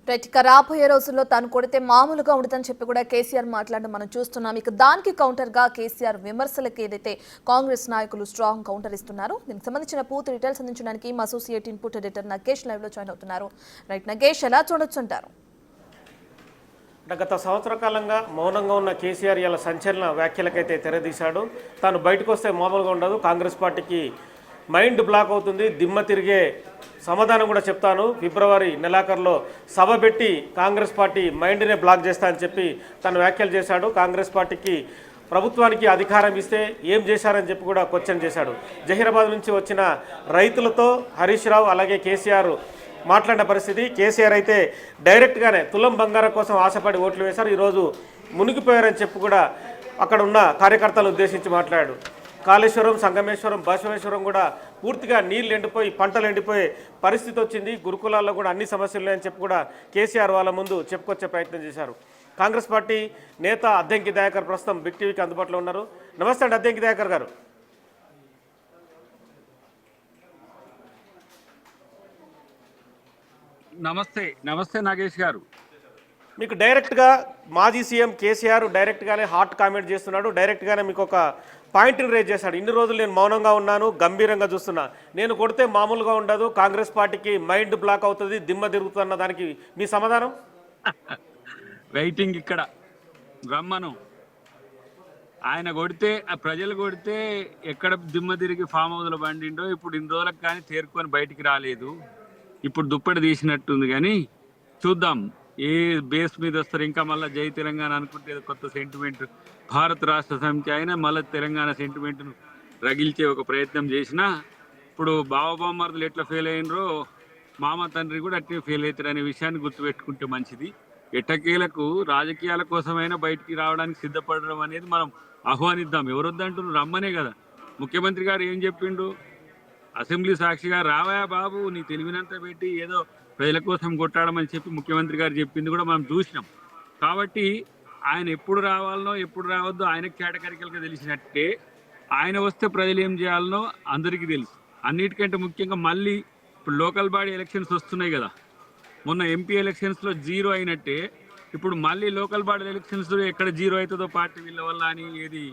Right. ఇక రాబోయే రోజుల్లో తాను కొడితే మామూలుగా ఉండదని చెప్పి కూడా కేసీఆర్ మాట్లాడడం మనం చూస్తున్నాం. ఇక దానికి కౌంటర్ గా కేసీఆర్ విమర్శలకు ఏదైతే కాంగ్రెస్ నాయకులు స్ట్రాంగ్ కౌంటర్ ఇస్తున్నారు. దీనికి సంబంధించిన పూర్తి డీటెయిల్స్ అందించడానికి మా associate input editor Nagesh live లో జాయిన్ అవుతున్నారు. రైట్ నగేష్, ఎలా చూడొచ్చు అంటారు? గత సంవత్సర కాలంగా మౌనంగా ఉన్న కేసీఆర్ ఇలా సంచలన వ్యాఖ్యలకైతే తెరదీశాడు. తాను బయటకు వస్తే మామూలుగా ఉండదు, కాంగ్రెస్ పార్టీకి మైండ్ బ్లాక్ అవుతుంది, దిమ్మ తిరిగే సమాధానం కూడా చెప్తాను, ఫిబ్రవరి నెలాఖరులో సభ పెట్టి కాంగ్రెస్ పార్టీ మైండ్నే బ్లాక్ చేస్తా అని చెప్పి తను వ్యాఖ్యలు చేశాడు. కాంగ్రెస్ పార్టీకి ప్రభుత్వానికి అధికారం ఇస్తే ఏం చేశారని చెప్పి కూడా క్వశ్చన్ చేశాడు. జహీరాబాద్ నుంచి వచ్చిన రైతులతో హరీష్ రావు అలాగే కేసీఆర్ మాట్లాడిన పరిస్థితి. కేసీఆర్ అయితే డైరెక్ట్గానే తులం బంగారం కోసం ఆశపడి ఓట్లు వేశారు, ఈరోజు మునిగిపోయారని చెప్పి కూడా అక్కడ ఉన్న కార్యకర్తలను ఉద్దేశించి మాట్లాడాడు. కాళేశ్వరం, సంగమేశ్వరం, బసవేశ్వరం కూడా పూర్తిగా నీళ్ళు ఎండిపోయి పంటలు ఎండిపోయే పరిస్థితి వచ్చింది. గురుకులాల్లో కూడా అన్ని సమస్యలు ఉన్నాయని చెప్పి కూడా కేసీఆర్ వాళ్ళ ముందు చెప్పుకొచ్చే ప్రయత్నం చేశారు. కాంగ్రెస్ పార్టీ నేత అద్దంకి దయాకర్ ప్రస్తుతం బిగ్ టీవీకి అందుబాటులో ఉన్నారు. నమస్తే అండి అద్దంకి దయాకర్ గారు. నమస్తే నాగేష్ గారు. మీకు డైరెక్ట్గా మాజీ సీఎం కేసీఆర్ డైరెక్ట్గానే హాట్ కామెంట్ చేస్తున్నాడు. డైరెక్ట్గానే మీకు ఒక పాయింట్ని రేజ్ చేశాడు. ఇన్ని రోజులు నేను మౌనంగా ఉన్నాను, గంభీరంగా చూస్తున్నా, నేను కొడితే మామూలుగా ఉండదు, కాంగ్రెస్ పార్టీకి మైండ్ బ్లాక్ అవుతుంది, దిమ్మ తిరుగుతున్న దానికి మీ సమాధానం? వెయిటింగ్ ఇక్కడ బ్రహ్మను ఆయన కొడితే, ప్రజలు కొడితే ఎక్కడ దిమ్మ తిరిగి ఫామ్ హౌస్లో బండిండో ఇప్పుడు ఇన్ని రోజులకు కానీ తేరుకొని బయటికి రాలేదు. ఇప్పుడు దుప్పటి తీసినట్టుంది, కానీ చూద్దాం ఏ బేస్ మీద వస్తారు. ఇంకా మళ్ళీ జై తెలంగాణ అనుకుంటే కొత్త సెంటిమెంట్, భారత రాష్ట్ర సమితి అయినా మళ్ళీ తెలంగాణ సెంటిమెంట్ను రగిల్చే ఒక ప్రయత్నం చేసినా ఇప్పుడు బావబామ్మర్దులు ఎట్లా ఫెయిల్ అయినరో మామ తండ్రి కూడా అట్లే ఫెయిల్ అవుతారు అనే విషయాన్ని గుర్తుపెట్టుకుంటే మంచిది. ఎట్టకేలకు రాజకీయాల కోసమైనా బయటికి రావడానికి సిద్ధపడడం అనేది మనం ఆహ్వానిద్దాం. ఎవరు వద్దంటున్నారు, రమ్మనే కదా. ముఖ్యమంత్రి గారు ఏం చెప్పిండు, అసెంబ్లీ సాక్షిగా రావయా బాబు నీ తెలివినంత పెట్టి ఏదో ప్రజల కోసం కొట్టాడమని చెప్పి ముఖ్యమంత్రి గారు చెప్పింది కూడా మనం చూసినాం. కాబట్టి ఆయన ఎప్పుడు రావాలనో ఎప్పుడు రావద్దో ఆయనకు కేటగిరికల్గా తెలిసినట్టే ఆయన వస్తే ప్రజలు ఏం చేయాలనో అందరికీ తెలుసు. అన్నిటికంటే ముఖ్యంగా మళ్ళీ ఇప్పుడు లోకల్ బాడీ ఎలక్షన్స్ వస్తున్నాయి కదా. మొన్న ఎంపీ ఎలక్షన్స్లో 0 అయినట్టే ఇప్పుడు మళ్ళీ లోకల్ బాడీ ఎలక్షన్స్ ఎక్కడ 0 అవుతుందో పార్టీ వీళ్ళ వల్ల అని, ఏది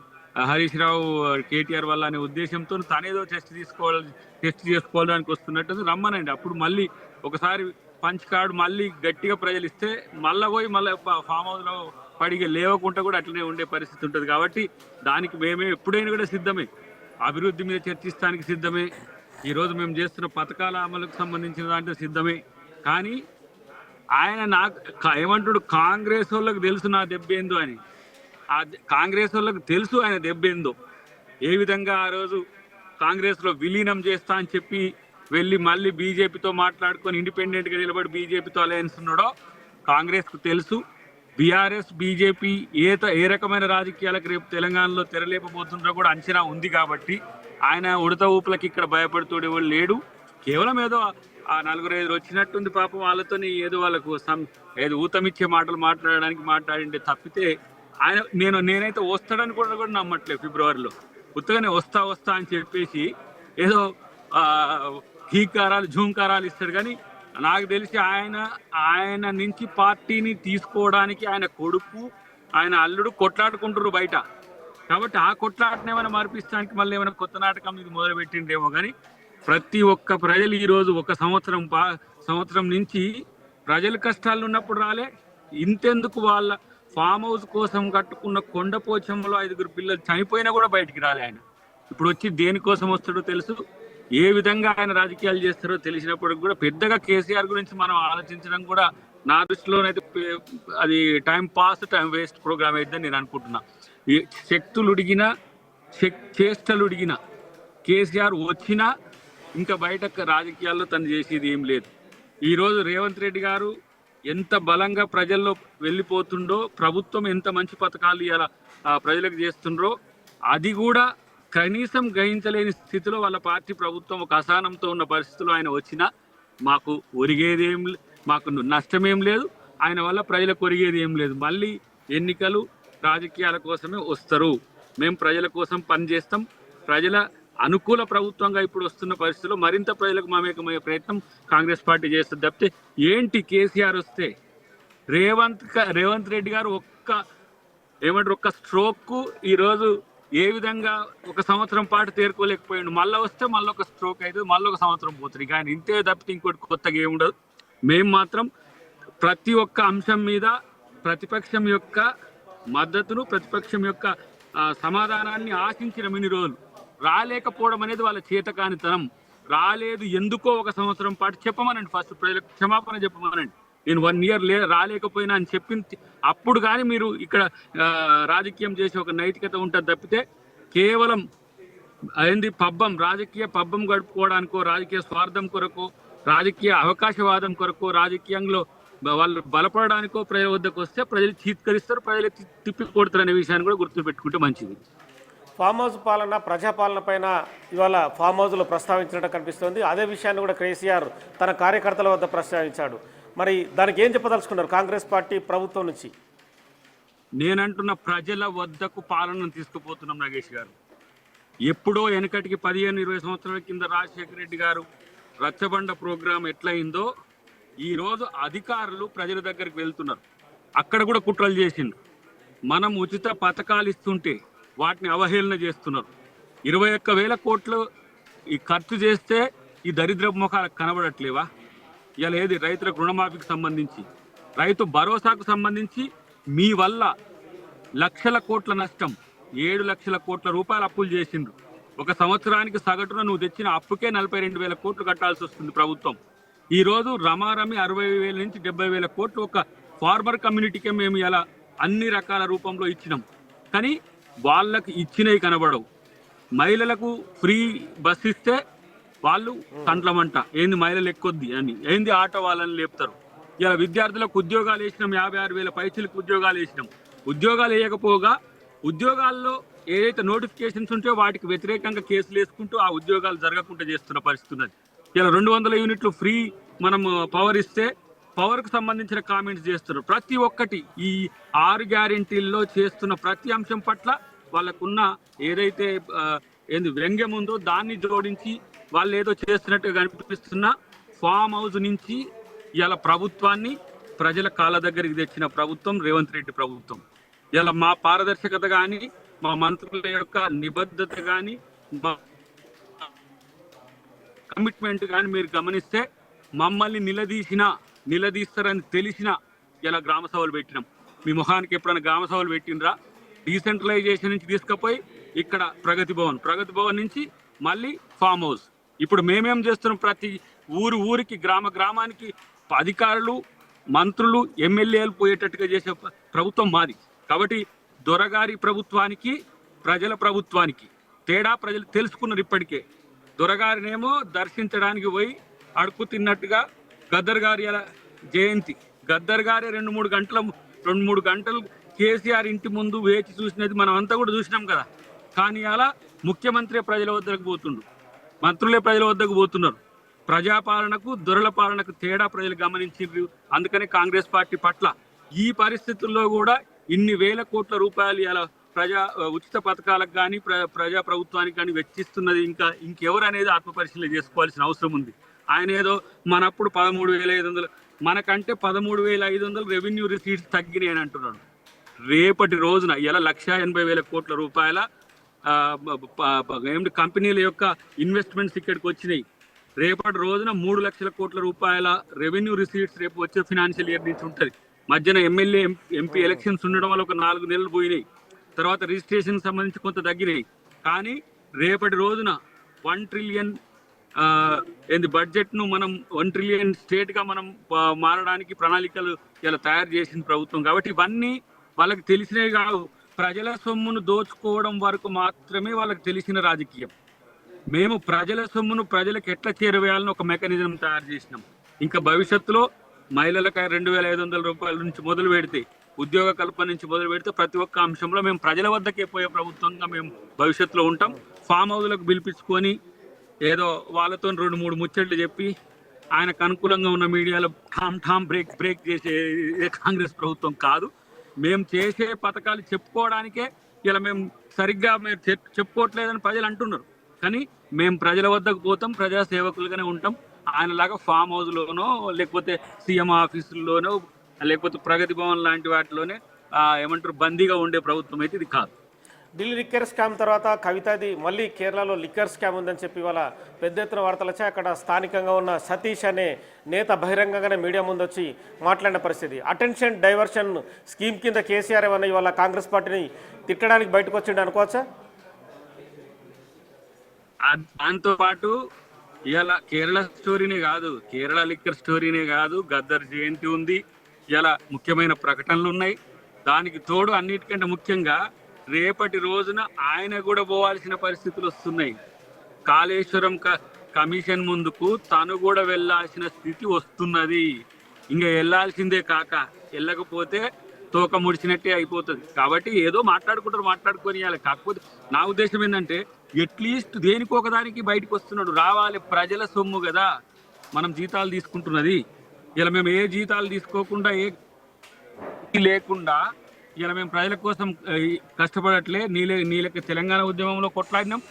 హరీష్ రావు కేటీఆర్ వల్ల అనే ఉద్దేశంతో తనేదో టెస్ట్ చేసుకోవడానికి వస్తున్నట్టు రమ్మనండి. అప్పుడు మళ్ళీ ఒకసారి పంచ్ కార్డు మళ్ళీ గట్టిగా ప్రజలు ఇస్తే మళ్ళీ పోయి మళ్ళీ ఫామ్ హౌస్లో పడిగా లేవకుండా కూడా అట్లనే ఉండే పరిస్థితి ఉంటుంది. కాబట్టి దానికి మేమే ఎప్పుడైనా కూడా సిద్ధమే, అభివృద్ధి మీద చర్చిస్తానికి సిద్ధమే, ఈరోజు మేము చేస్తున్న పథకాల అమలుకు సంబంధించిన దాంట్లో సిద్ధమే. కానీ ఆయన నాకు ఏమంటాడు, కాంగ్రెస్ వాళ్ళకి తెలుసు నా దెబ్బేందో అని. కాంగ్రెస్ వాళ్ళకి తెలుసు ఆయన దెబ్బేందో. ఏ విధంగా ఆ రోజు కాంగ్రెస్లో విలీనం చేస్తా అని చెప్పి వెళ్ళి మళ్ళీ బీజేపీతో మాట్లాడుకొని ఇండిపెండెంట్గా నిలబడి బీజేపీతో అలయన్స్ ఉన్నాడో కాంగ్రెస్కు తెలుసు. బీఆర్ఎస్ బీజేపీ ఏ రకమైన రాజకీయాలకు రేపు తెలంగాణలో తెరలేపబోతుందో కూడా అంచనా ఉంది. కాబట్టి ఆయన ఉడత ఊపులకి ఇక్కడ భయపడుతూడే వాళ్ళు లేడు. కేవలం ఏదో ఆ 4-5 వచ్చినట్టుంది పాపం, వాళ్ళతో ఏదో వాళ్ళకు ఏదో ఊతమిచ్చే మాటలు మాట్లాడిండే తప్పితే ఆయన నేనైతే వస్తాడని కూడా నమ్మట్లేదు. ఫిబ్రవరిలో ఉత్తగానే వస్తా అని చెప్పేసి ఏదో హీకారాలు ఝూంకారాలు ఇస్తాడు. కానీ నాకు తెలిసి ఆయన నుంచి పార్టీని తీసుకోవడానికి ఆయన కొడుకు ఆయన అల్లుడు కొట్లాడుకుంటారు బయట. కాబట్టి ఆ కొట్లాటను ఏమైనా మార్పిస్తానికి మళ్ళీ ఏమైనా కొత్త నాటకం ఇది మొదలుపెట్టిండేమో. కానీ ప్రతి ఒక్క ప్రజలు ఈరోజు ఒక సంవత్సరం నుంచి ప్రజలు కష్టాలు ఉన్నప్పుడు రాలే, ఇంతెందుకు వాళ్ళ ఫామ్ హౌస్ కోసం కట్టుకున్న కొండపోచంలో 5 పిల్లలు చనిపోయినా కూడా బయటికి రాలే ఆయన. ఇప్పుడు వచ్చి దేనికోసం వస్తాడో తెలుసు, ఏ విధంగా ఆయన రాజకీయాలు చేస్తారో తెలిసినప్పుడు కూడా పెద్దగా కేసీఆర్ గురించి మనం ఆలోచించడం కూడా నా దృష్టిలోనైతే అది టైం వేస్ట్ ప్రోగ్రామ్ అయిద్దని నేను అనుకుంటున్నా. శక్తులుడిగిన చేష్టలుడిగిన కేసీఆర్ వచ్చినా ఇంకా బయట రాజకీయాల్లో తను చేసేది ఏం లేదు. ఈరోజు రేవంత్ రెడ్డి గారు ఎంత బలంగా ప్రజల్లో వెళ్ళిపోతుండో, ప్రభుత్వం ఎంత మంచి పథకాలు ఇలా ప్రజలకు చేస్తుండ్రో అది కూడా కనీసం గ్రహించలేని స్థితిలో వాళ్ళ పార్టీ ప్రభుత్వం ఒక అసహనంతో ఉన్న పరిస్థితిలో ఆయన వచ్చినా మాకు మాకు నష్టమేం లేదు, ఆయన వల్ల ప్రజలకు ఒరిగేది ఏం లేదు. మళ్ళీ ఎన్నికలు రాజకీయాల కోసమే వస్తారు, మేము ప్రజల కోసం పనిచేస్తాం, ప్రజల అనుకూల ప్రభుత్వంగా ఇప్పుడు వస్తున్న పరిస్థితుల్లో మరింత ప్రజలకు మమేకమయ్యే ప్రయత్నం కాంగ్రెస్ పార్టీ చేస్తుంది తప్పితే ఏంటి కేసీఆర్ వస్తే రేవంత్ రెడ్డి గారు ఒక్క స్ట్రోక్ ఈరోజు ఏ విధంగా ఒక సంవత్సరం పాటు తేరుకోలేకపోయిండు. మళ్ళీ వస్తే మళ్ళీ ఒక స్ట్రోక్ అయితే మళ్ళీ ఒక సంవత్సరం పోతుంది. కానీ ఇంతే తప్పితే ఇంకోటి కొత్తగా ఏముండదు. మేము మాత్రం ప్రతి ఒక్క అంశం మీద ప్రతిపక్షం యొక్క మద్దతును, ప్రతిపక్షం యొక్క సమాధానాన్ని ఆశించిన ఇన్ని రోజులు రాలేకపోవడం అనేది వాళ్ళ చేతకానితనం. రాలేదు ఎందుకో ఒక సంవత్సరం పాటు చెప్పమనండి, ఫస్ట్ ప్రజలకు క్షమాపణ చెప్పమనండి. నేను 1 ఇయర్ రాలేకపోయినా అని చెప్పింది అప్పుడు కానీ మీరు ఇక్కడ రాజకీయం చేసే ఒక నైతికత ఉంటుంది తప్పితే కేవలం రాజకీయ పబ్బం గడుపుకోవడానికో, రాజకీయ స్వార్థం కొరకు, రాజకీయ అవకాశవాదం కొరకు, రాజకీయంలో వాళ్ళు బలపడడానికో ప్రజల వద్దకు వస్తే ప్రజలు చీత్కరిస్తారు, ప్రజలు తిప్పి కొడతారు అనే విషయాన్ని కూడా గుర్తుపెట్టుకుంటే మంచిది. ఫామ్ హౌస్ పాలన, ప్రజాపాలన పైన ఇవాళ ఫామ్ హౌస్లో ప్రస్తావించినట్టు కనిపిస్తోంది. అదే విషయాన్ని కూడా కేసీఆర్ తన కార్యకర్తల వద్ద ప్రస్తావించాడు. మరి దానికి ఏం చెప్పదలుచుకున్నారు కాంగ్రెస్ పార్టీ ప్రభుత్వం నుంచి? నేనంటున్న ప్రజల వద్దకు పాలనను తీసుకుపోతున్నాం నాగేష్ గారు. ఎప్పుడో వెనకటికి 15-20 సంవత్సరాల కింద రాజశేఖర రెడ్డి గారు రచ్చబండ ప్రోగ్రాం ఎట్లయిందో ఈరోజు అధికారులు ప్రజల దగ్గరికి వెళ్తున్నారు. అక్కడ కూడా కుట్రలు చేసిండు. మనం ఉచిత పథకాలు ఇస్తుంటే వాటిని అవహేళన చేస్తున్నారు. 21,000 కోట్లు ఈ ఖర్చు చేస్తే ఈ దరిద్ర ముఖాలకు కనబడట్లేవా? ఇలా ఏది రైతులకు రుణమాఫీకి సంబంధించి, రైతు భరోసాకు సంబంధించి మీ వల్ల లక్షల కోట్ల నష్టం, 7 లక్షల కోట్ల రూపాయలు అప్పులు చేసిండ్రు. ఒక సంవత్సరానికి సగటున నువ్వు తెచ్చిన అప్పుకే 42,000 కోట్లు కట్టాల్సి వస్తుంది ప్రభుత్వం. ఈరోజు రమారమి 60,000 నుంచి 70,000 కోట్లు ఒక ఫార్మర్ కమ్యూనిటీకే మేము ఇలా అన్ని రకాల రూపంలో ఇచ్చినాం. కానీ వాళ్ళకి ఇచ్చినవి కనబడవు. మహిళలకు ఫ్రీ బస్ ఇస్తే వాళ్ళు కంట్లమంట, ఏంది మహిళలు ఎక్కొద్ది అని, ఏంది ఆటో వాళ్ళని లేపుతారు. ఇలా విద్యార్థులకు ఉద్యోగాలు వేసినాం, 56,000 పైసలకు ఉద్యోగాలు వేసినాం. ఉద్యోగాలు వేయకపోగా ఉద్యోగాల్లో ఏదైతే నోటిఫికేషన్స్ ఉంటాయో వాటికి వ్యతిరేకంగా కేసులు వేసుకుంటూ ఆ ఉద్యోగాలు జరగకుండా చేస్తున్న పరిస్థితి ఉన్నది. ఇలా 200 యూనిట్లు ఫ్రీ మనం పవర్ ఇస్తే పవర్కు సంబంధించిన కామెంట్స్ చేస్తున్నారు. ప్రతి ఒక్కటి ఈ 6 గ్యారెంటీల్లో చేస్తున్న ప్రతి అంశం పట్ల వాళ్ళకున్న ఏదైతే వ్యంగ్యం ఉందో దాన్ని జోడించి వాళ్ళు ఏదో చేస్తున్నట్టుగా కనిపిస్తున్న ఫామ్ హౌస్ నుంచి ఇలా ప్రభుత్వాన్ని ప్రజల కాళ్ళ దగ్గరికి తెచ్చిన ప్రభుత్వం రేవంత్ రెడ్డి ప్రభుత్వం. ఇలా మా పారదర్శకత కానీ, మా మంత్రుల యొక్క నిబద్ధత కానీ, మా కమిట్మెంట్ కానీ మీరు గమనిస్తే మమ్మల్ని నిలదీస్తారని తెలిసిన ఇలా గ్రామ సభలు పెట్టినాం. మీ ముఖానికి ఎప్పుడైనా గ్రామ సభలు పెట్టినరా? డీసెంట్రలైజేషన్ నుంచి తీసుకుపోయి ఇక్కడ ప్రగతి భవన్ నుంచి మళ్ళీ ఫామ్ హౌస్. ఇప్పుడు మేమేం చేస్తున్నాం, ప్రతి ఊరికి గ్రామానికి అధికారులు, మంత్రులు, ఎమ్మెల్యేలు పోయేటట్టుగా చేసే ప్రభుత్వం మాది. కాబట్టి దొరగారి ప్రభుత్వానికి, ప్రజల ప్రభుత్వానికి తేడా ప్రజలు తెలుసుకున్నారు ఇప్పటికే. దొరగారినేమో దర్శించడానికి పోయి అడుపు తిన్నట్టుగా గద్దర్ గారి జయంతి, గద్దర్ గారే 2-3 గంటలు కేసీఆర్ ఇంటి ముందు వేచి చూసినది మనం అంతా కూడా చూసినాం కదా. కానీ అలా ముఖ్యమంత్రి ప్రజల వద్దకు పోతుండు, మంత్రులే ప్రజల వద్దకు పోతున్నారు. ప్రజాపాలనకు, దొరల పాలనకు తేడా ప్రజలు గమనించారు. అందుకనే కాంగ్రెస్ పార్టీ పట్ల ఈ పరిస్థితుల్లో కూడా ఇన్ని వేల కోట్ల రూపాయలు ఇలా ఉచిత పథకాలకు కానీ, ప్రజా ప్రభుత్వానికి కానీ వెచ్చిస్తున్నది ఇంకెవరు అనేది ఆత్మపరిశీలన చేసుకోవాల్సిన అవసరం ఉంది. ఆయన ఏదో మనప్పుడు 13,500, మనకంటే 13,500 రెవెన్యూ రిసీట్స్ తగ్గినాయి అని అంటున్నాడు. రేపటి రోజున ఇలా 1,80,000 కోట్ల రూపాయల కంపెనీల యొక్క ఇన్వెస్ట్మెంట్స్ ఇక్కడికి వచ్చినాయి. రేపటి రోజున 3 లక్షల కోట్ల రూపాయల రెవెన్యూ రిసీట్స్ రేపు వచ్చే ఫినాన్షియల్ ఇయర్ నుంచి ఉంటుంది. మధ్యన ఎమ్మెల్యే ఎంపీ ఎలక్షన్స్ ఉండడం వల్ల ఒక 4 నెలలు పోయినాయి. తర్వాత రిజిస్ట్రేషన్ సంబంధించి కొంత తగ్గినాయి. కానీ రేపటి రోజున 1 ట్రిలియన్ బడ్జెట్ను మనం 1 ట్రిలియన్ స్టేట్గా మనం మారడానికి ప్రణాళికలు ఇలా తయారు చేసిన ప్రభుత్వం. కాబట్టి ఇవన్నీ వాళ్ళకి తెలిసినవి కావు. ప్రజల సొమ్మును దోచుకోవడం వరకు మాత్రమే వాళ్ళకి తెలిసిన రాజకీయం. మేము ప్రజల సొమ్మును ప్రజలకు ఎట్లా చేరవేయాలని ఒక మెకానిజం తయారు చేసినాం. ఇంకా భవిష్యత్తులో మహిళలకు 2,500 రూపాయల నుంచి మొదలు పెడితే, ఉద్యోగ కల్పన నుంచి మొదలు పెడితే ప్రతి ఒక్క అంశంలో మేము ప్రజల వద్దకే పోయే ప్రభుత్వంగా మేము భవిష్యత్తులో ఉంటాం. ఫామ్ హౌస్లకు పిలిపించుకొని ఏదో వాళ్ళతో 2-3 ముచ్చట్లు చెప్పి ఆయనకు అనుకూలంగా ఉన్న మీడియాలో ఠామ్ బ్రేక్ చేసే కాంగ్రెస్ ప్రభుత్వం కాదు. మేము చేసే పథకాలు చెప్పుకోవడానికే ఇలా మేము సరిగ్గా మీరు చెప్పుకోవట్లేదని ప్రజలు అంటున్నారు. కానీ మేము ప్రజల వద్దకు పోతాం, ప్రజా సేవకులుగానే ఉంటాం. ఆయనలాగా ఫామ్ హౌస్లోనో లేకపోతే సీఎం ఆఫీసుల్లోనో లేకపోతే ప్రగతి భవన్ లాంటి వాటిలోనే ఏమంటారు బందీగా ఉండే ప్రభుత్వం అయితే ఇది కాదు. ఢిల్లీ లిక్కర్ స్కామ్ తర్వాత కవితది మళ్ళీ కేరళలో లిక్కర్ స్కామ్ ఉందని చెప్పి వాళ్ళ పెద్ద ఎత్తున వార్తలు వచ్చాయి. అక్కడ స్థానికంగా ఉన్న సతీష్ అనే నేత బహిరంగంగానే మీడియా ముందు వచ్చి మాట్లాడిన పరిస్థితి. అటెన్షన్ డైవర్షన్ స్కీమ్ కింద కేసీఆర్ ఏమన్నా ఇవాళ కాంగ్రెస్ పార్టీని తిట్టడానికి బయటకు వచ్చిండు అనుకోవచ్చా? దాంతో పాటు ఇలా కేరళ స్టోరీనే కాదు, కేరళ లిక్కర్ స్టోరీనే కాదు, గద్దర్ జయంతి ఉంది, ఇలా ముఖ్యమైన ప్రకటనలు ఉన్నాయి. దానికి తోడు అన్నిటికంటే ముఖ్యంగా రేపటి రోజున ఆయన కూడా పోవాల్సిన పరిస్థితులు వస్తున్నాయి. కాళేశ్వరం కమిషన్ ముందుకు తను కూడా వెళ్లాల్సిన స్థితి వస్తున్నది. ఇంకా వెళ్లాల్సిందే కాక వెళ్ళకపోతే తోక ముడిచినట్టే అయిపోతుంది. కాబట్టి ఏదో మాట్లాడుకొని ఇవ్వాలి. కాకపోతే నా ఉద్దేశం ఏంటంటే అట్లీస్ట్ దేనికి ఒకదానికి బయటకు వస్తున్నాడు, రావాలి. ప్రజల సొమ్ము కదా మనం జీతాలు తీసుకుంటున్నది. ఇలా మేము ఏ జీతాలు తీసుకోకుండా ఏ లేకుండా ఇలా మేము ప్రజల కోసం కష్టపడట్లే. నీలకి తెలంగాణ ఉద్యమంలో కొట్లాడినాం,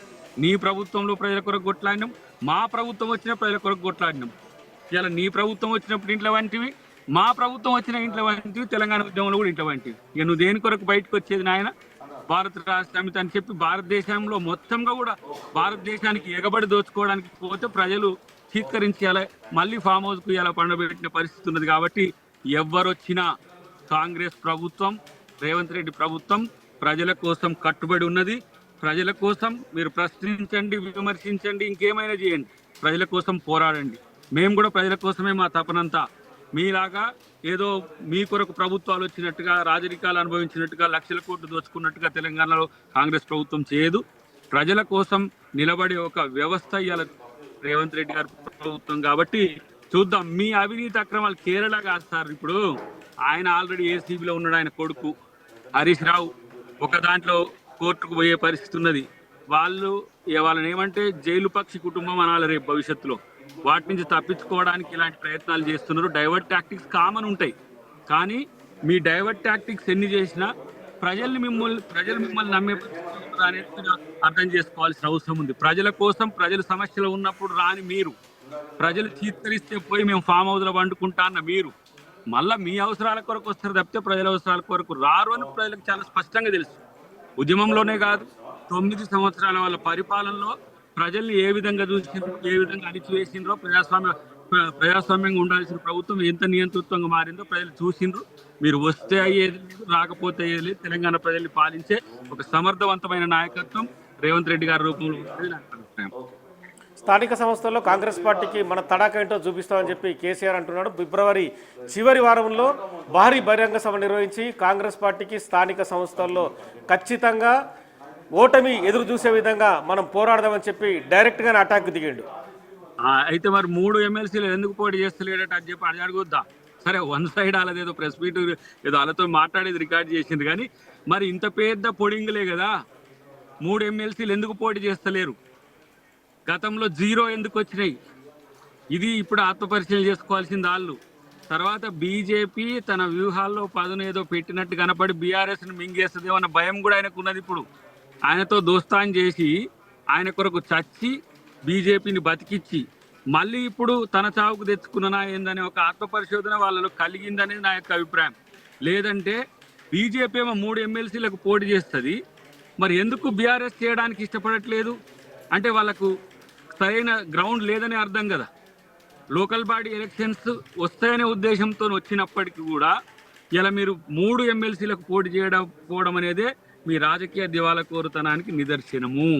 నీ ప్రభుత్వంలో ప్రజల కొరకు కొట్లాడినాం, మా ప్రభుత్వం వచ్చిన ప్రజల కొరకు కొట్లాడినాం. ఇలా నీ ప్రభుత్వం వచ్చినప్పుడు ఇంట్లో వంటివి, మా ప్రభుత్వం వచ్చిన ఇంట్లో వంటివి, తెలంగాణ ఉద్యమంలో కూడా ఇంట్లో వంటివి. ఇక నువ్వు దేని కొరకు బయటకు వచ్చేది నాయన? భారత రాష్ట్ర సమితి అని చెప్పి భారతదేశంలో మొత్తంగా కూడా భారతదేశానికి ఎగబడి దోచుకోవడానికి పోతే ప్రజలు చీత్కరించాలి. మళ్ళీ ఫామ్ హౌస్కు ఇలా పండబెట్టిన పరిస్థితి ఉన్నది. కాబట్టి ఎవరొచ్చినా కాంగ్రెస్ ప్రభుత్వం, రేవంత్ రెడ్డి ప్రభుత్వం ప్రజల కోసం కట్టుబడి ఉన్నది. ప్రజల కోసం మీరు ప్రశ్నించండి, విమర్శించండి, ఇంకేమైనా చేయండి, ప్రజల కోసం పోరాడండి. మేము కూడా ప్రజల కోసమే మా తపనంతా. మీలాగా ఏదో మీ కొరకు ప్రభుత్వాలు వచ్చినట్టుగా, రాజరికాలు అనుభవించినట్టుగా, లక్షల కోట్లు దోచుకున్నట్టుగా తెలంగాణలో కాంగ్రెస్ ప్రభుత్వం చేయదు. ప్రజల కోసం నిలబడే ఒక వ్యవస్థ ఇవాళ రేవంత్ రెడ్డి గారి ప్రభుత్వం. కాబట్టి చూద్దాం. మీ అవినీతి అక్రమాలు కేరళ కాదు సార్. ఇప్పుడు ఆయన ఆల్రెడీ ఏసీబీలో ఉన్నాడు. ఆయన కొడుకు హరీష్ రావు ఒక దాంట్లో కోర్టుకు పోయే పరిస్థితి ఉన్నది. వాళ్ళని ఏమంటే జైలు పక్షి కుటుంబం అనాలి రేపు భవిష్యత్తులో. వాటి నుంచి తప్పించుకోవడానికి ఇలాంటి ప్రయత్నాలు చేస్తున్నారు. డైవర్ట్ టాక్టిక్స్ కామన్ ఉంటాయి, కానీ మీ డైవర్ట్ టాక్టిక్స్ ఎన్ని చేసినా ప్రజలు మిమ్మల్ని నమ్మే అనేది అర్థం చేసుకోవాల్సిన అవసరం ఉంది. ప్రజల కోసం, ప్రజల సమస్యలు ఉన్నప్పుడు రాని మీరు, ప్రజలు చీత్కరిస్తే పోయి మేము ఫామ్ హౌస్లో వండుకుంటా అన్న మీరు మళ్ళీ మీ అవసరాల కొరకు వస్తారు తప్పితే ప్రజల అవసరాల కొరకు రారు అని ప్రజలకు చాలా స్పష్టంగా తెలుసు. ఉద్యమంలోనే కాదు, 9 సంవత్సరాల వాళ్ళ పరిపాలనలో ప్రజల్ని ఏ విధంగా చూసిండ్రో, ఏ విధంగా అణిచివేసిండ్రో, ప్రజాస్వామ్యంగా ఉండాల్సిన ప్రభుత్వం ఎంత నియంతృత్వంగా మారిందో ప్రజలు చూసిండ్రు. మీరు వస్తే అయ్యేది లేదు, రాకపోతే అయ్యేది లేదు. తెలంగాణ ప్రజల్ని పాలించే ఒక సమర్థవంతమైన నాయకత్వం రేవంత్ రెడ్డి గారి రూపంలో ఉంటుంది నాకు అభిప్రాయం. స్థానిక సంస్థల్లో కాంగ్రెస్ పార్టీకి మన తడాక ఏంటో చూపిస్తామని చెప్పి కేసీఆర్ అంటున్నాడు. ఫిబ్రవరి చివరి వారంలో భారీ బహిరంగ సభ నిర్వహించి కాంగ్రెస్ పార్టీకి స్థానిక సంస్థల్లో ఖచ్చితంగా ఓటమి ఎదురు చూసే విధంగా మనం పోరాడదామని చెప్పి డైరెక్ట్గానే అటాక్ దిగిండు. అయితే మరి 3 ఎమ్మెల్సీలు ఎందుకు పోటీ చేస్తలేడట అని చెప్పి అడగొద్దా? సరే, వన్ సైడ్ అలాదేదో ప్రెస్ మీట్ ఏదో వాళ్ళతో మాట్లాడేది రికార్డ్ చేసింది, కానీ మరి ఇంత పెద్ద పొడింగులే కదా. 3 ఎమ్మెల్సీలు ఎందుకు పోటీ చేస్తలేరు? గతంలో 0 ఎందుకు వచ్చినాయి? ఇది ఇప్పుడు ఆత్మపరిశీలన చేసుకోవాల్సింది వాళ్ళు. తర్వాత బీజేపీ తన వ్యూహాల్లో పదును ఏదో పెట్టినట్టు కనపడి బీఆర్ఎస్ని మింగేస్తుందేమో అన్న భయం కూడా ఆయనకు ఉన్నది. ఇప్పుడు ఆయనతో దోస్తాన్ చేసి ఆయన కొరకు చచ్చి బీజేపీని బతికిచ్చి మళ్ళీ ఇప్పుడు తన చావుకు తెచ్చుకున్నా ఏందనే ఒక ఆత్మపరిశోధన వాళ్ళలో కలిగిందనేది నా యొక్క అభిప్రాయం. లేదంటే బీజేపీ ఏమో 3 ఎమ్మెల్సీలకు పోటీ చేస్తుంది, మరి ఎందుకు బీఆర్ఎస్ చేయడానికి ఇష్టపడట్లేదు అంటే వాళ్ళకు సరైన గ్రౌండ్ లేదని అర్థం కదా. లోకల్ బాడీ ఎలక్షన్స్ వస్తాయనే ఉద్దేశంతో వచ్చినప్పటికీ కూడా ఇలా మీరు 3 ఎమ్మెల్సీలకు పోటీ చేయకపోవడం అనేదే మీ రాజకీయ దివాలా కోరుతనానికి నిదర్శనము.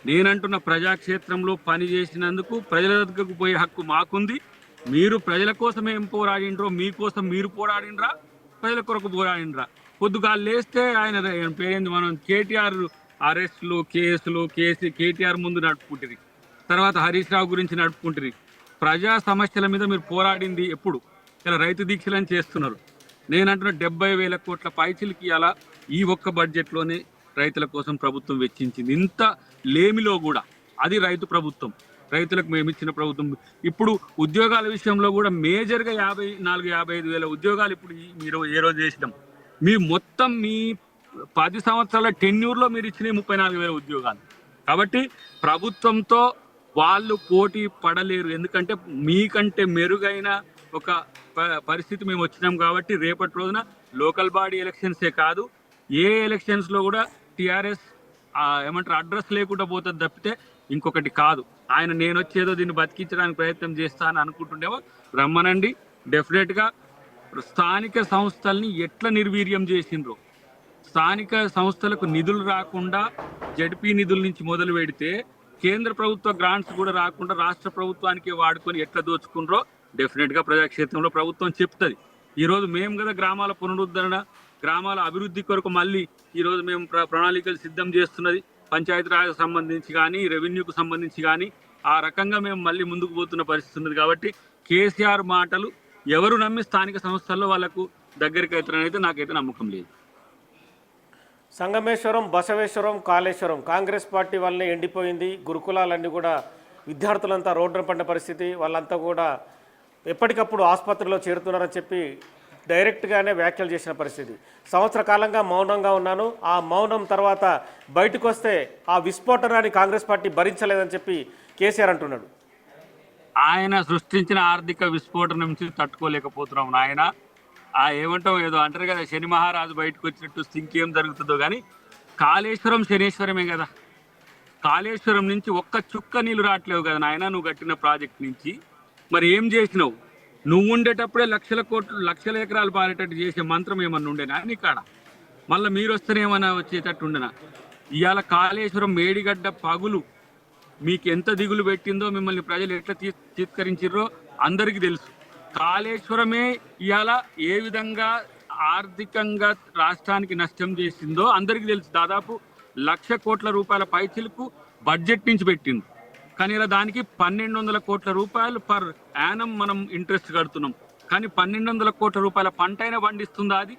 నేనంటున్న ప్రజాక్షేత్రంలో పని చేసినందుకు ప్రజల దగ్గరకు పోయే హక్కు మాకుంది. మీరు ప్రజల కోసం ఏం పోరాడిండ్రో, మీకోసం మీరు పోరాడిండ్రా, ప్రజల కొరకు పోరాడిండ్రా? పొద్దుగా లేస్తే ఆయన పేరేంది, మనం కేటీఆర్ అరెస్టులు, కేసులు, కేటీఆర్ ముందు నడుపుకుంటుంది, తర్వాత హరీష్ రావు గురించి నడుపుకుంటుంది. ప్రజా సమస్యల మీద మీరు పోరాడింది ఎప్పుడు? ఇలా రైతు దీక్షలని చేస్తున్నారు. నేనంటున్న 70,000 కోట్ల పైచిలకి అలా ఈ ఒక్క బడ్జెట్లోనే రైతుల కోసం ప్రభుత్వం వెచ్చించింది. ఇంత లేమిలో కూడా అది రైతు ప్రభుత్వం, రైతులకు మేము ఇచ్చిన ప్రభుత్వం. ఇప్పుడు ఉద్యోగాల విషయంలో కూడా మేజర్గా 54,000-55,000 ఉద్యోగాలు ఇప్పుడు మీరు ఏ రోజు చేసినాం. మీ మొత్తం మీ 10 సంవత్సరాల టెన్యూర్లో మీరు ఇచ్చిన 34,000 ఉద్యోగాలు. కాబట్టి ప్రభుత్వంతో వాళ్ళు పోటీ పడలేరు. ఎందుకంటే మీకంటే మెరుగైన ఒక పరిస్థితి మేము వచ్చినాం కాబట్టి రేపటి రోజున లోకల్ బాడీ ఎలక్షన్సే కాదు ఏ ఎలక్షన్స్లో కూడా టీఆర్ఎస్ ఏమంటారు అడ్రస్ లేకుండా పోతుంది తప్పితే ఇంకొకటి కాదు. ఆయన నేను వచ్చేదో దీన్ని బతికించడానికి ప్రయత్నం చేస్తా అని అనుకుంటుండేమో రమ్మనండి. డెఫినెట్గా స్థానిక సంస్థల్ని ఎట్లా నిర్వీర్యం చేసిండ్రో, స్థానిక సంస్థలకు నిధులు రాకుండా జడ్పీ నిధుల నుంచి మొదలు పెడితే కేంద్ర ప్రభుత్వ గ్రాంట్స్ కూడా రాకుండా రాష్ట్ర ప్రభుత్వానికి వాడుకొని ఎట్లా దోచుకుండ్రో డెఫినెట్గా ప్రజాక్షేత్రంలో ప్రభుత్వం చెప్తుంది. ఈరోజు మేము కదా గ్రామాల పునరుద్ధరణ గ్రామాల అభివృద్ధి కొరకు మళ్ళీ ఈరోజు మేము ప్రణాళికలు సిద్ధం చేస్తున్నది. పంచాయతీరాజ్ సంబంధించి కానీ రెవెన్యూకు సంబంధించి కానీ ఆ రకంగా మేము మళ్ళీ ముందుకు పోతున్న పరిస్థితి ఉన్నది. కాబట్టి కేసీఆర్ మాటలు ఎవరు నమ్మి స్థానిక సంస్థల్లో వాళ్ళకు దగ్గరికి అవుతారనైతే నాకైతే నమ్మకం లేదు. సంగమేశ్వరం, బసవేశ్వరం, కాళేశ్వరం కాంగ్రెస్ పార్టీ వల్లనే ఎండిపోయింది. గురుకులాలన్నీ కూడా విద్యార్థులంతా రోడ్డున పడిన పరిస్థితి. వాళ్ళంతా కూడా ఎప్పటికప్పుడు ఆసుపత్రిలో చేరుతున్నారని చెప్పి డైరెక్ట్గానే వ్యాఖ్యలు చేసిన పరిస్థితి. సంవత్సర కాలంగా మౌనంగా ఉన్నాను, ఆ మౌనం తర్వాత బయటకు వస్తే ఆ విస్ఫోటనాన్ని కాంగ్రెస్ పార్టీ భరించలేదని చెప్పి కేసీఆర్ అంటున్నాడు. ఆయన సృష్టించిన ఆర్థిక విస్ఫోటనం నుంచి తట్టుకోలేకపోతున్నాం. ఆయన ఏమంటాం ఏదో అంటారు కదా, శని మహారాజు బయటకు వచ్చినట్టు ఇంకేం జరుగుతుందో కానీ కాళేశ్వరం శనేశ్వరమే కదా. కాళేశ్వరం నుంచి ఒక్క చుక్క నీళ్ళు రావట్లేవు కదా నాయన నువ్వు కట్టిన ప్రాజెక్ట్ నుంచి. మరి ఏం చేసినావు? నువ్వు ఉండేటప్పుడే లక్షల ఎకరాలు పారేటట్టు చేసే మంత్రం ఏమన్నా ఉండేనా నీ కాడ? మళ్ళీ మీరు వస్తేనే ఏమన్నా వచ్చేటట్టు ఉండనా? ఇవాళ కాళేశ్వరం మేడిగడ్డ పగులు మీకు ఎంత దిగులు పెట్టిందో, మిమ్మల్ని ప్రజలు ఎట్లా తిరస్కరించారో అందరికీ తెలుసు. కాళేశ్వరమే ఇవాళ ఏ విధంగా ఆర్థికంగా రాష్ట్రానికి నష్టం చేసిందో అందరికీ తెలుసు. దాదాపు 1,00,000 కోట్ల రూపాయల పైచిలకు బడ్జెట్ నుంచి పెట్టింది. కానీ ఇలా దానికి 1,200 కోట్ల రూపాయలు పర్ యానం మనం ఇంట్రెస్ట్ కడుతున్నాం. కానీ 1,200 కోట్ల రూపాయల పంట అయినా పండిస్తుందా అది?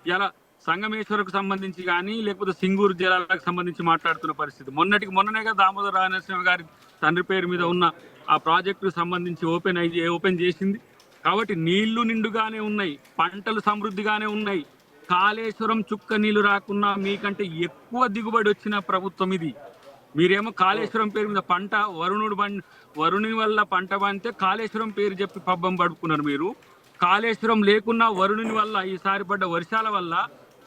ఇలా సంగమేశ్వరకు సంబంధించి కానీ లేకపోతే సింగూరు జలాలకు సంబంధించి మాట్లాడుతున్న పరిస్థితి. మొన్ననేగా దామోదర రాజనరసింహ గారి తండ్రి పేరు మీద ఉన్న ఆ ప్రాజెక్టుకు సంబంధించి ఓపెన్ చేసింది. కాబట్టి నీళ్లు నిండుగానే ఉన్నాయి, పంటలు సమృద్ధిగానే ఉన్నాయి. కాళేశ్వరం చుక్క నీళ్లు రాకున్నా మీకంటే ఎక్కువ దిగుబడి వచ్చిన ప్రభుత్వం ఇది. మీరేమో కాళేశ్వరం పేరు మీద పంట వరుణుని వల్ల పంట పండితే కాళేశ్వరం పేరు చెప్పి పబ్బం పడుకున్నారు మీరు. కాళేశ్వరం లేకున్నా వరుణుని వల్ల ఈసారి పడ్డ వర్షాల వల్ల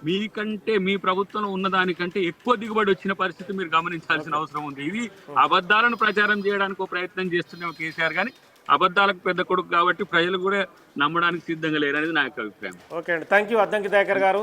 మీకంటే మీ ప్రభుత్వంలో ఉన్నదానికంటే ఎక్కువ దిగుబడి వచ్చిన పరిస్థితి మీరు గమనించాల్సిన అవసరం ఉంది. ఇది అబద్ధాలను ప్రచారం చేయడానికి ప్రయత్నం చేస్తున్నాం కేసీఆర్, కానీ అబద్ధాలకు పెద్ద కొడుకు కాబట్టి ప్రజలు కూడా నమ్మడానికి సిద్ధంగా లేరనేది నా యొక్క అభిప్రాయం. ఓకే అండి, థ్యాంక్ యూ అద్దంకి దయాకర్ గారు.